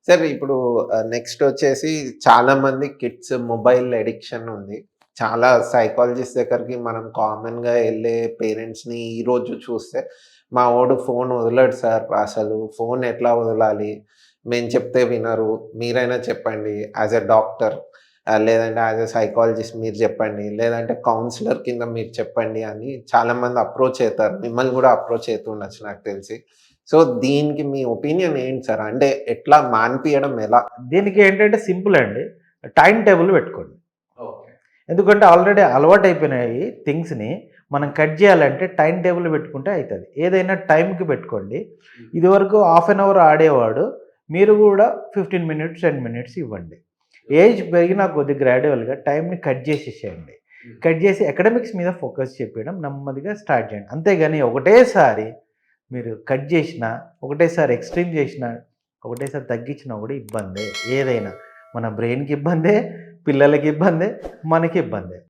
Sir ఇప్పుడు next వచ్చేసి చాలామంది కిడ్స్ మొబైల్ అడిక్షన్ ఉంది. చాలా సైకాలజిస్ట్ దగ్గరికి మనం కామన్‌గా ఎళ్ళే పేరెంట్స్‌ని ఈరోజు చూస్తే, మా వోడు ఫోన్ వదలడు సార్ అసలు. ఫోన్ ఎట్లా వదలాలి? మేము చెప్తే వినరు. మీరైనా చెప్పండి యాస్ ఎ డాక్టర్ లేదంటే యాస్ ఎ సైకాలజిస్ట్ మీరు చెప్పండి. లేదంటే కౌన్సిలర్ కింద మీరు చెప్పండి అని చాలామంది అప్రోచ్ అయితారు. మిమ్మల్ని గూడా అప్రోచ్ అయితుండొచ్చు నాకు తెలిసి. సో, దీనికి మీ ఒపీనియన్ ఏంటి సార్? అంటే ఎట్లా మాన్పియడం ఎలా? దీనికి ఏంటంటే సింపుల్ అండి. టైమ్ టేబుల్ పెట్టుకోండి. ఓకే. ఎందుకంటే ఆల్రెడీ అలవాటైపోయినాయి థింగ్స్‌ని మనం కట్ చేయాలంటే టైమ్ టేబుల్ పెట్టుకుంటే అయితది. ఏదైనా టైంకి పెట్టుకోండి. ఇదివరకు హాఫ్ అన్ అవర్ ఆడేవాడు. మీరు కూడా 15 మినిట్స్, 10 మినిట్స్ ఇవ్వండి. ఏజ్ పెరిగిన కొద్ది గ్రాడ్యువల్‌గా టైంని కట్ చేసేసేయండి. కట్ చేసి అకాడమిక్స్ మీద ఫోకస్ చేపియడం నెమ్మదిగా స్టార్ట్ చేయండి. అంతేగాని ఒకటేసారి మీరు కట్ చేసినా, ఒకటేసారి ఎక్స్‌ట్రీమ్ చేసినా, ఒకటేసారి తగ్గించినా కూడా ఇబ్బందే. ఏదైనా మన బ్రెయిన్‌కి ఇబ్బందే, పిల్లలకి ఇబ్బందే, మనకి ఇబ్బందే.